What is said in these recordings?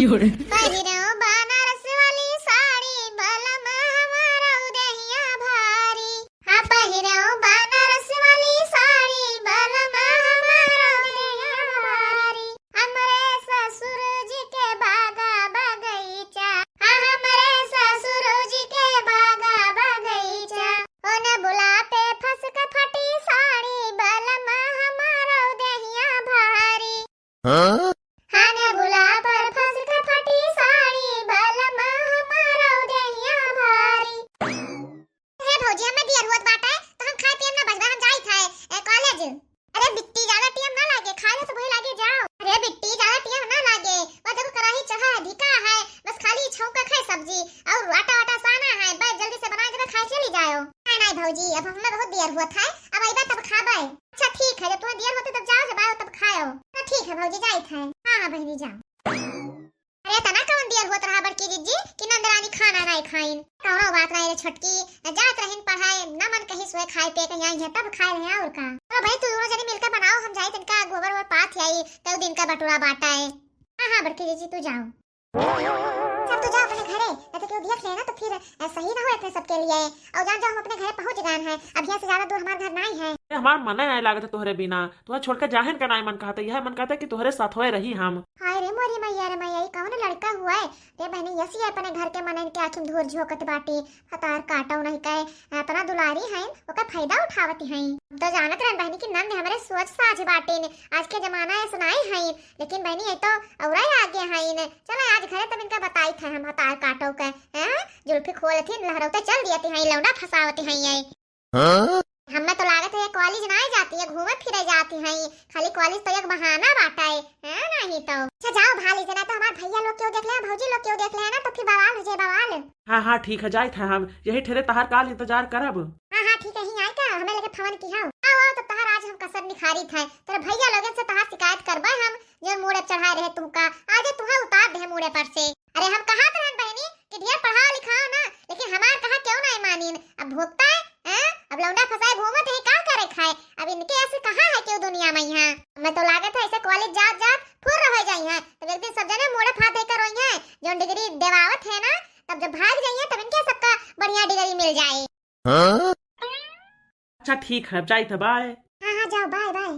पहिरऊ बनारस वाली साड़ी बलमा हमारा उदहिया भारी। हाँ पहिरऊ बनारस वाली साड़ी बलमा हमारा उदहिया भारी। हमरे ससुर जी के बागा बगीचा। हाँ हमरे ससुर जी के बागा बगीचा। ओने बुलाते फंस के फटी साड़ी बलमा हमारा उदहिया भारी। हाने बुला पर फंस के फटी साड़ी बलमा हमारा उदहिया भारी। हे भौजी हमें दियर होत बाटे तो हम खाए पियम ना बजबा हम जाई थाए कॉलेज। अरे बिट्टी ज्यादा टीम ना लागे खाए तो भई लागे जाओ। अरे बिट्टी ज्यादा टीम ना लागे बस देखो कढ़ाई चढ़ा धिका है बस खाली छौंका खाए सब्जी और आटा आटा साना है बस जल्दी से बना के खाए चली जाओ। नहीं भौजी अब हमें बहुत देर हुआ था अब आइबा तब खाबे। अच्छा ठीक है जब तुम्हें देर होते तब जाओ जब आओ तब खाओ। तो ठीक है भौजी जाई थाए। हां बहनी जाओ। अरे तना कौन दियर होत रहा बड़की जीजी कि नंदरानी खाना नहीं खाइन कौनो बात नहीं रे छटकी जात रहिन पढ़ाए ना मन कहीं सोए खाए पे कहीं आई है तब खाए रहे और का। चलो भाई तू दोनों जने मिलकर बनाओ हम जाए तनका गोबर और पाथ आई तब दिन का बटुरा बाटा है। हां बड़की जीजी तू जाओ। सब तो जाओ अपने घरे तो क्यों देख लेना तो फिर सही ना हो अपने सबके लिए और जान जाओ हम अपने घर पहुंच गए हैं अब यहाँ से ज्यादा दूर हमारा घर नहीं है। हमार मन नहीं लागत तोहरे बिना तुम्हें छोड़ के जाहिन का नहीं मन कहता यह मन कहता कि तोहरे साथ होए रही हम। हाय रे मोरी मैया रे मैया कौन लड़का हुआ है रे बहनी यसी अपने घर के मनन के आँखों धूर झोंकत बाटी हतार काटो नहीं कहे अपना दुलारी हैं ओकर फायदा उठावती हैं। तो जानत रहन बहनी की नंद हमारे सोच साझ बाटे ने आज के जमाना है सुनाई हैं लेकिन बहनी ये तो औरा आगे हैं। चलो आज घरे तब इनका बताई था हम हतार काटो के हैं जुल्फी खोल थी लहरौते चल दिए हैं लौंडा फसावती हैं ये। हमें तो लागत है कॉलेज नहीं जाती है घूमे फिरे जाती हैं खाली कॉलेज तो एक बहाना बाटा है नहीं तो। अच्छा जाओ भाली जना तो हमारे भैया लोग क्यों देख ले भौजी लोग क्यों देख ले ना तो फिर बवाल हो जाए बवाल। हाँ हाँ ठीक है जाए थे हम यही ठेरे तहार काल इंतजार करब। हाँ हाँ ठीक है ही आए का हमें लगे फवन की हां आओ तो तहार आज हम कसर निखारी था तेरे भैया लोगन से तहार शिकायत करबे हम जो मुड़े चढ़ाए रहे तुमका आज तुम्हें उतार दे मुड़े पर से। अरे हम कहा रहन बहनी कि ढेर पढ़ा लिखा ना लेकिन हमार कहा क्यों नहीं मानीन अब भोगता है अब लौंडा फसाए घूमत है का करे खाए अब इनके ऐसे कहां है क्यों दुनिया में यहाँ। मैं तो लागत है ऐसे कॉलेज जात जात फुर रह जाई है तो एक दिन सब जने मोड़े फात देकर रोई है जो डिग्री देवावत है ना तब जब भाग जाइए तब इनके सबका बढ़िया डिग्री मिल जाए। अच्छा ठीक है जाए थे बाय। हाँ हाँ जाओ बाय बाय।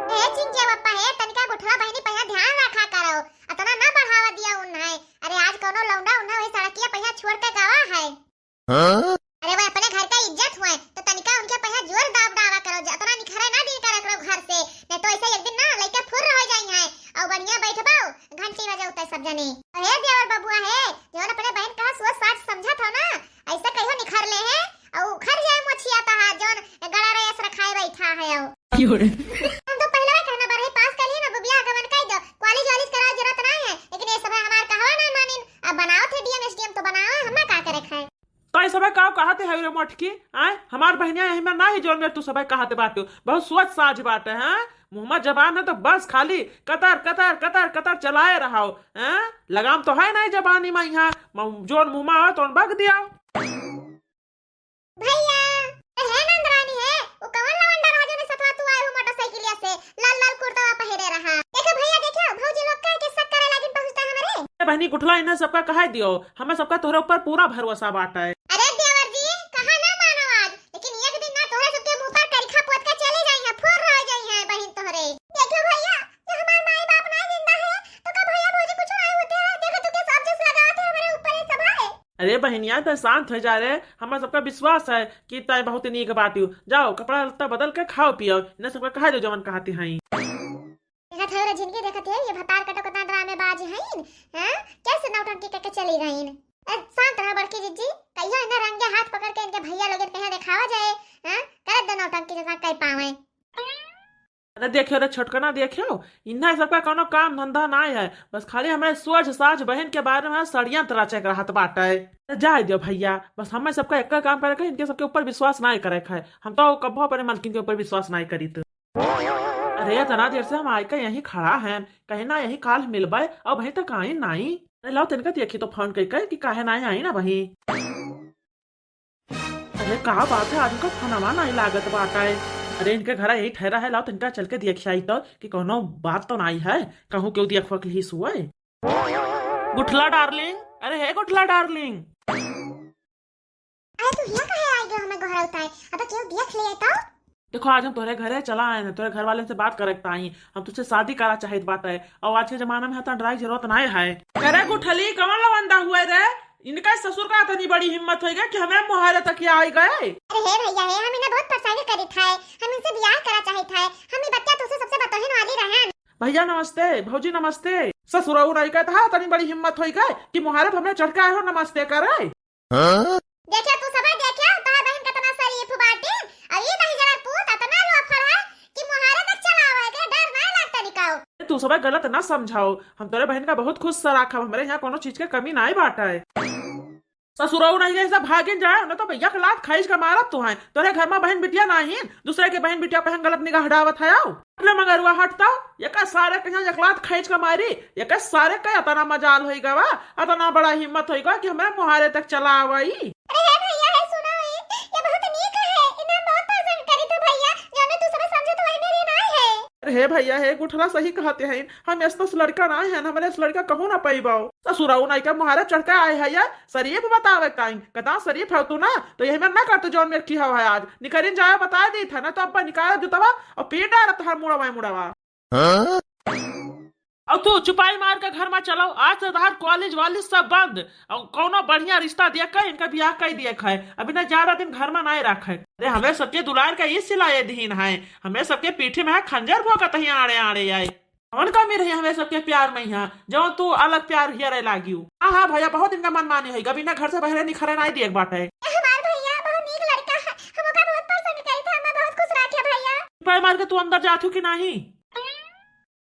ए चिंचे पप्पा है तनिका गुठला बहनी पहिया ध्यान रखा करो अतना ना बढ़ावा दिया उन है। अरे आज कोनो लौंडा उन्ना वही सड़किया पहिया छोड़ के गावा है। अरे वो अपने घर का इज्जत हुए तो तनिका उनके पहिया जोर दाब डावा करो अतना निखरे ना दी करो घर से नहीं तो ऐसे एक दिन ना लइका फुर रह जाई है और बढ़िया बैठबाओ घंटी बजाउते सब जने। अरे देवर बबुआ है जो अपने बहन का सोच साच समझा था ना ऐसे कहियो निखर ले है और उखर जाए मोछिया ता जोन गड़ा रे ऐसे रखाए बैठा है। हम तो पहले ही कहना बारे पास कर लिए ना बिया गवन कह दो कॉलेज वालेज करा जरूरत नहीं है लेकिन ये सब हमार कहवा नहीं मानिन अब बनाओ थे डीएम एसडीएम तो बनाओ हम का करे खाए। तो ये सब का कहते है रे मटकी आए हमार बहनिया यही में नहीं जोन में तू सब कहते बाटे बहुत सोच साझ बाटे हैं मुहम्मद जबान है तो बस खाली कतर कतर कतर कतर चलाए रहो हैं लगाम तो है नहीं जबानी में यहाँ जोन मुंह हो तो बग दिया। भैया है नंदरानी है वो कवन लवंडा राजा ने सतवा तू आए हो मोटरसाइकिलिया से लाल लाल कुर्ता पहने रहा देखो भैया देखो भौजी लोग का किस्सा करे लागिन पहुंचता हमारे। बहनी गुठला इन्हें सबका कह दियो हमें सबका तोहरे ऊपर पूरा भरोसा बाटा है। अरे देवर जी कहा ना मानो आज लेकिन एक दिन ना तोहरे सबके मुंह पर करिखा पोत के चले जाई है फुर रह जाई है बहन तोहरे। देखो भैया जो हमार माई बाप ना जिंदा है तो का भैया भौजी कुछ नहीं होते हैं देखो तू के सब जस लगाते हमारे ऊपर ये सब है। अरे बहनिया तो शांत हो जा रे हमारा सबका विश्वास है कि तय बहुत नीक बाटी जाओ कपड़ा लत्ता बदल के खाओ पियो इन्हें सबका कहा दो जवन कहते हैं। देखत है जिनके देखत है ये भतार कटो कतना ड्रामे बाज हैं हैं कैसे नौटंकी करके चली गईन। शांत रह बड़की जीजी कहियो इन्हें रंगे हाथ पकड़ के इनके भैया लोग कहीं दिखावा जाए हैं कर दो नौटंकी जैसा कह पावे। अरे देखियो रे छोटकना देखियो इन्हें सबका कोनो काम धंधा नहीं है बस खाली हमारे सोच साझ बहन के बारे में षड्यंत्र रचे कर हाथ बाटा है। जाए दियो भैया बस हमें सबका एक काम करे इनके सबके ऊपर विश्वास नहीं करे है हम तो कब्बो अपने मालकिन के ऊपर विश्वास नहीं करी तो। अरे इतना देर से हम आए का यहीं खड़ा हैं कहीं ना यहीं काल मिलबे और वहीं तक आई नहीं। अरे लो तिनका देखी तो फोन कह कि काहे नहीं आई ना वहीं। अरे कहा बात है आज का फोनवा नहीं लागत बाटा है अरे इनके घर यही ठहरा है, लाओ तो इनका चल के देखिए आई तो कि कोनो बात तो नहीं है, कहूँ क्यों देख वक ही सुए। गुठला डार्लिंग, अरे है गुठला डार्लिंग। अरे तू यहाँ कहे आई गयो हमें घर उताए, अब क्यों देख लिए तो? देखो आज हम तोरे घरे चला आए हैं, तोरे घर वाले से बात करे आई, हम तुझसे शादी करा चाहत बात है, और आज के जमाना में तो डराई जरूरत नहीं है। अरे गुठली कौन लवंडा हुए रे, इनका ससुर का इतनी बड़ी हिम्मत होगा कि हमें मुहारे तक आई गए। अरे हे भैया हे, हम इन्हें बहुत परेशानी करी था, हम इनसे ब्याह करा चाहे था, हम ये बच्चा तुझसे सबसे बतौहिन वाली रहन। भैया नमस्ते, भौजी नमस्ते। ससुर नहीं कहता है इतनी बड़ी हिम्मत होई गए कि मुहारे हमें चढ़ के आए हो नमस्ते करे। देखिए तू सब देखिए तोहर बहन कितना सारी फुबाटी, अब ये नहीं जरा पूत इतना लोफर है कि मुहारे तक चला आवे के डर नहीं लगता निकाओ। तू सब गलत ना समझाओ, हम तेरे बहन का बहुत खुश से रखा, हमारे यहाँ कोनो चीज के कमी नहीं बाटा है। ससुराऊ नहीं गए सब भागिन जाए न तो भैया के लात खाइज का मारत तू है, तोरे घर में बहन बिटिया नहीं, दूसरे के बहन बिटिया पे गलत निगाह हटावत है। आओ मगर वह हटता एक सारे के एक लात खाइज का मारी, एक सारे का इतना मजाल होई गवा, इतना बड़ा हिम्मत होई गवा कि हमें मुहारे तक चला आवई। अरे हे भैया हे सुनो ये बहुत नीक है, इन्हें बहुत पसंद करी तो भैया जाने तू सब समझे तो वही मेरी नहीं है। अरे हे भैया हे गुठला सही कहते हैं, हम ऐसा लड़का ना है, हमारे इस लड़का कहूँ ना पैबाओ। ससुराऊ नहीं का मुहारे चढ़का आए है या शरीफ बतावे टाइम कदा शरीफ है तू ना, तो यही में ना करते जौन में की है आज निकरिन जाए बता दी था ना, तो अब निकाल जुतवा और पीट डाल तहार मुड़ावा मुड़ावा। अब तू चुपाई मार के घर में चलो, आज से तहार कॉलेज वाली सब बंद, और कोनो बढ़िया रिश्ता दिया कर इनका ब्याह कर दिया है, अभी ना ज्यादा दिन घर में नहीं रखे। अरे हमें सबके दुलार का ये सिलाए दीन है, हमें सबके पीठी में है खंजर भोगत ही आड़े आड़े आए, कौन कमी रही हमें सबके प्यार में यहाँ जो तू अलग प्यार हियर लागी। हाँ हाँ भैया बहुत इनका मन मानी है, कभी ना घर से बहरे निखरे नहीं दिए बात है। हमार भैया बहुत नीक लड़का है, हम ओकरा बहुत पसंद करी था, हमें बहुत खुश रखे भैया। चुपाई मार के तू अंदर जातू कि नहीं?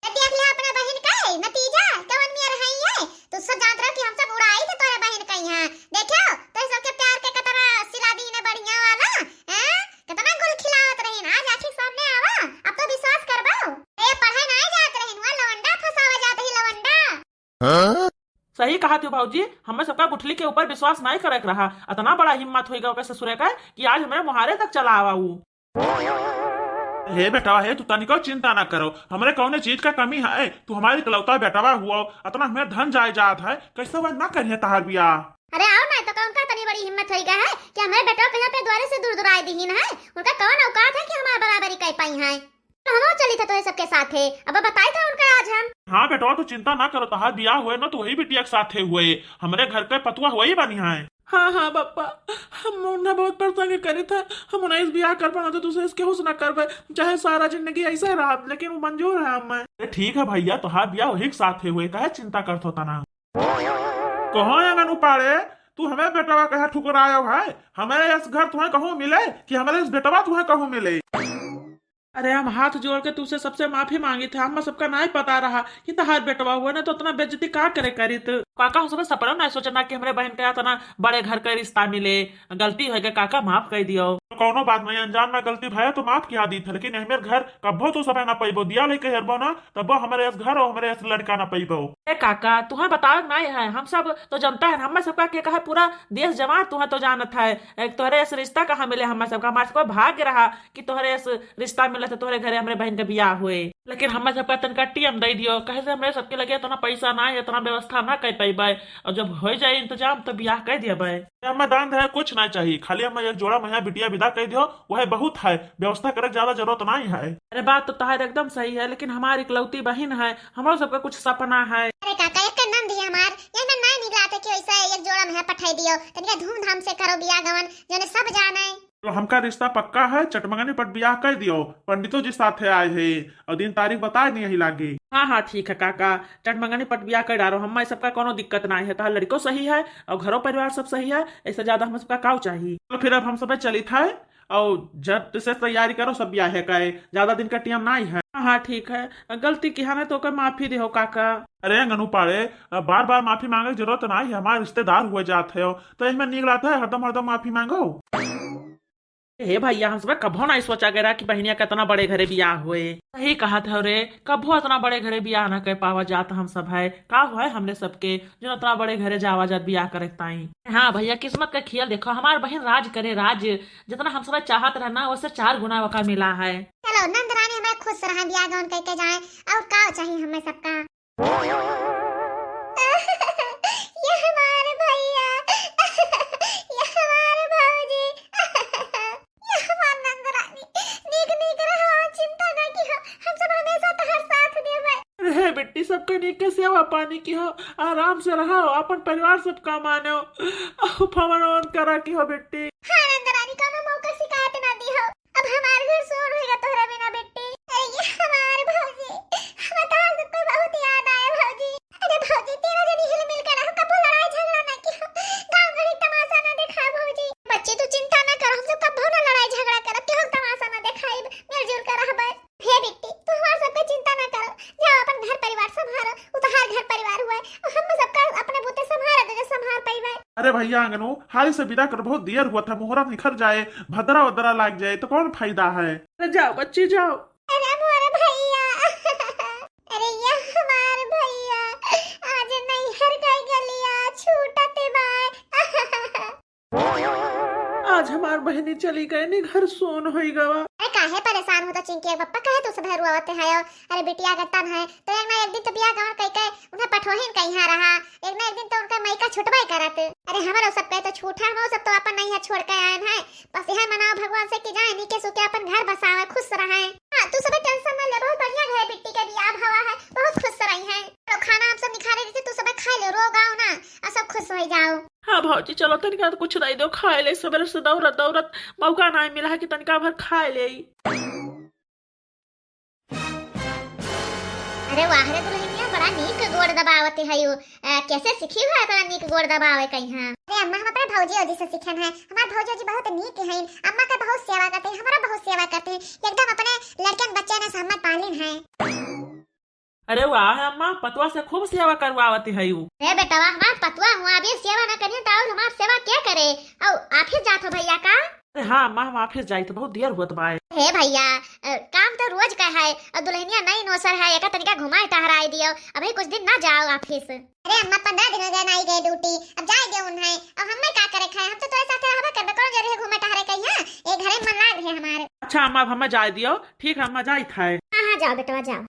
देख ले अपना बहन का नतीजा कवन में रही है, तू सब जानत रह कि हम सब उड़ाई थे तोरे बहन का यहाँ, देखो तो सबके प्यार के कतरा सिला दी ने बढ़िया वाला हैं, कितना गुल खिलावत रही ना, आज आंखें सामने आवा, अब तो विश्वास करबो। ए पढ़े नहीं जात रही हुआ लवंडा फसावा जात ही लवंडा। सही कहा तू भाजी, हमें सबका गुठली के ऊपर विश्वास नहीं करे रहा, इतना बड़ा हिम्मत होगा कैसे ससुरे का कि आज हमें मुहारे तक चला आवा। हे बेटावा हे, तू तनिको चिंता ना करो, हमरे कौने चीज का कमी है, तू हमारी इकलौता बेटावा हुआ, इतना हमें धन जाए जात है, कैसे वह ना करिए तहार बियाह। अरे आओ ना, तो कौन का इतनी बड़ी हिम्मत होई गया है कि हमारे बेटा पे यहाँ पे द्वारे से दूर दूर आए दीन है, उनका कौन औकात है कि हमारा बराबरी कर पाई है, तो हम चली था तो सबके साथ है, अब बताई था उनका आज हम। हाँ बेटा तू चिंता ना करो, तहार बियाह हुए ना तो वही बिटिया के साथ हुए, हमारे घर के पतुआ वही बनी है। हाँ हाँ पापा, हम उन्हें बहुत परेशान करे थे, हम उन्हें इस ब्याह कर पाना तो दूसरे इसके हुस्न ना कर पाए, चाहे सारा जिंदगी ऐसा रहा, लेकिन वो मंजूर है हमें। ठीक है भैया, तोहार बियाह वही के साथ हुए, कहे चिंता करत होता ना। कहो आंगन उपाड़े, तू हमें बेटवा कहे ठुकरायो है, हमें इस घर तुम्हें कहूँ मिले कि हमारे इस बेटवा तुम्हें कहूँ मिले। अरे हम हाथ जोड़ के तुझसे सबसे माफी मांगी थे, हमें सबका नहीं पता रहा कि तहार बेटवा हुआ ना, तो उतना बेइज्जती का करे करी तो काका हम सपना नहीं सोचना कि हमारे बहन का इतना बड़े घर का रिश्ता मिले, गलती हो गई काका माफ कर दियो। कोनो बात नहीं, अनजान में गलती भय तो माफ किया दी थे, लेकिन हमारे घर कब्बो तो सब ना पैबो दिया लेके हरबो ना, तब हमारे इस घर और हमारे इस लड़का ना पैबो। ए काका तुम्हें बताओ नहीं है, हम सब तो जानता है, हमें सबका के कहा पूरा देश जमा तुम्हें तो जानत है, तोहरे इस रिश्ता कहाँ मिले, हमें सबका हमारे सबका भाग्य रहा कि तोहरे इस रिश्ता मिले तो तोहरे घरे हमारे बहन के बियाह हुए, लेकिन हमें सबका तनका टीएम दे दियो, कहे से हमारे सबके लगे इतना पैसा ना है, इतना व्यवस्था ना कर पाए, और जब हो जाए इंतजाम तो बियाह कर दिया भाई। हमें दान है कुछ नहीं चाहिए, खाली हमें एक जोड़ा महिला बिटिया विदा कर दियो, वह बहुत है, व्यवस्था करे ज्यादा जरूरत नहीं है। अरे बात तो तहार एकदम सही है, लेकिन हमारी इकलौती बहन है, हमारा सबका कुछ सपना है। अरे काका एक नाम दिया हमार, ये मैं नहीं निकलाते कि ऐसा एक जोड़ा में पठाई दियो, तनिका धूमधाम से करो बियाह गवन, जने सब जाने। तो हमका रिश्ता पक्का है, चटमंगनी पट बियाह कर दियो, पंडितों जी साथ आए है, और दिन तारीख बता नहीं यही लागी। हाँ हाँ ठीक है काका, चटमंगनी पट बियाह कर डालो, हमें सबका कोनो दिक्कत नहीं है, तो लड़को सही है और घरों परिवार सब सही है, ऐसे ज्यादा हम सबका काउ चाहिए। तो फिर अब हम सब चली था, और जब से तैयारी करो सब ब्याह है, कहे ज्यादा दिन का टीम नहीं है। हाँ ठीक है, गलती की है तो माफी दे हो काका। अरे गनु पाड़े, बार बार माफी मांगे जरूरत नहीं है, हमारे रिश्तेदार हुए जाते हो तो इसमें निकलाता है हरदम हरदम माफी मांगो। हे भैया हम सब कभो नहीं सोचा गया कि बहनिया का इतना बड़े घरे बियाह हुए। सही कहा था रे, कभो इतना बड़े घरे बियाह न कर पावा जात हम सब है का हुआ है हमने सबके जो इतना बड़े घरे जावा जात बियाह करे ताई। हाँ भैया किस्मत का खेल देखो, हमार बहन राज करे राज, जितना हम सब चाहत रहना उससे 4 गुना वका मिला है। चलो नंद रानी हमें खुश रहा बियाह गाउन करके जाए, और का चाहिए हमें सबका। ये हमारे भैया, ये हमारे भौजी, ये हमारे नंद रानी, नीक नीक रहो, चिंता न की हो, हम सब हमेशा तुम्हारे साथ देवे। हे बेटी सबके नीक के सेवा पानी की हो, आराम से रहो, अपन परिवार सबका मानो, फवन करा की हो बेटी। हाँ नंद रानी कोनो मौका शिकायत ना दी हो, अब हमारे घर सोन होएगा तोहरा बिना बेटी। अरे ये हमारे भौजी, हमें तो आज सबको बहुत याद आया भौजी। अरे भौजी तीनों जनी हिल मिल कर रहो, कबो लड़ाई झगड़ा ना की हो, गांव घड़ी तमाशा ना देखा भौजी। बच्ची तू चिंता ना कर, हम सब कबो ना लड़ाई झगड़ा करब, केहू तमाशा ना देखाई, मिलजुल कर रहब। हे बेटी तू हमार सबके चिंता ना करो, जाओ अपन घर परिवार संभालो, उ तो हर घर परिवार हुआ है, और हम सबका अपने बुते संभाल दे, संभाल पाइबे। अरे भैया अंगनो हाल से विदा कर, बहुत देर हुआ था, मुहूर्त निखर जाए, भद्रा वद्रा लग जाए तो कौन फायदा है। अरे जाओ बच्ची जाओ। अरे मोरे भैया, अरे ये हमारे भैया, आज नहीं हर गई गलिया छूटते बाय। आज हमार बहनी चली गए नी घर सोन होई गवा। अरे काहे परेशान हो तो चिंकी पप्पा कहे तो सब रुआवते है। अरे बिटिया का तन है तो एक ना एक दिन तो बियाह गांव कई के उन्हें पठोहिन कहीं रहा, एक ना एक दिन तो उनका मई का छुटवाई करत। अरे हमारा सब कहे तो छूटा हम सब तो अपन नहीं है छोड़ के आए हैं, बस यह मनाओ भगवान से कि जाए नीके सुके अपन घर बसावे, खुश रहे। हां तू सब टेंशन ना ले, बहुत बढ़िया है बिट्टी का बियाह हवा है, बहुत खुश रही है। तो खाना आप सब निखारे देते, तू सब खा ले, रो गाओ ना और सब खुश हो जाओ। हाँ भौजी चलो तनिका कुछ दे दो खाए ले, सवेरे से दौड़त दौड़त मौका नहीं मिला है कि तनिका भर खाए ले। अरे वाह रे दुल्हनिया, बड़ा नीक गोड़ दबावते है यू, कैसे सीखी हुआ है इतना नीक गोड़ दबावे कहीं। हां अरे अम्मा हम अपने भौजी ओजी से सीखन है, हमारे भौजी ओजी बहुत नीक है, अम्मा का बहुत सेवा करते हैं, हमारा बहुत सेवा करते हैं, एकदम अपने लड़कन बच्चे ने सहमत पालिन है। अरे वाह अम्मा पतवा से खूब सेवा करवावती है यू। अरे बेटा हमार पतवा हुआ, अभी सेवा ना करिए तो और हमार सेवा क्या करे, और आप ही जात हो भैया का। अरे हाँ अम्मा हम ऑफिस जाए तो बहुत देर हुआ बाय। हे भैया काम तो रोज का है, और दुल्हनिया नई नौसर है, एक तनिका घुमाए टहराए दियो, अभी कुछ दिन ना जाओ ऑफिस। अरे अम्मा 15 दिन हो गए नहीं गए ड्यूटी, अब जाए दे उन्हें, अब हमें का करे खाए, हम तो तोरे साथे रहबे करबे, कौन जरूरी है घुमा टहरे कहीं। हां ए घरे मन लाग रहे हमारे। अच्छा अम्मा अब हमें जाए दियो, ठीक है अम्मा जाए था। हां हां जाओ बेटा जाओ।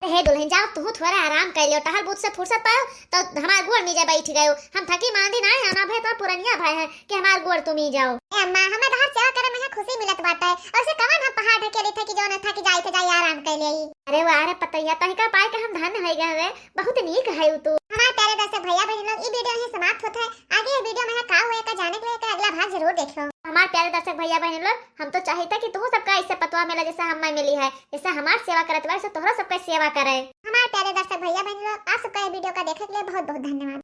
हे दुल्हन जाओ तू थोड़ा आराम कर लियो, टहल बूथ से फुर्सत पाओ तो हमार गोड़ नीचे बैठ गयो, हम थकी मांदी ना है ना भाई, तो पुरनिया भाई है कि हमार गोड़ तुम ही जाओ। ए अम्मा हमें तो हर सेवा करे में खुशी मिलत बाटे, और से कवन हम पहाड़ ढके रही थे कि जो न था कि जाई थे जाई आराम कर लेई। अरे वाह रे पतैया तनिका पाए के हम धन्य हो गए रे, बहुत नीक है तू। हमारे प्यारे दर्शक भैया बहन लोग, ई वीडियो यहीं समाप्त होता है, आगे ये वीडियो में का हुआ का जाने के लिए अगला भाग जरूर देखो। हमारे प्यारे दर्शक भैया बहन लोग, हम तो चाहते कि तू सबका इससे पतवा मिला जैसे हमें मिली है, जैसे हमार सेवा करत वैसे तोहरा सबका सेवा करे। हमारे प्यारे दर्शक भैया बहन लोग, आप सबका ये वीडियो का देखने के लिए बहुत बहुत धन्यवाद।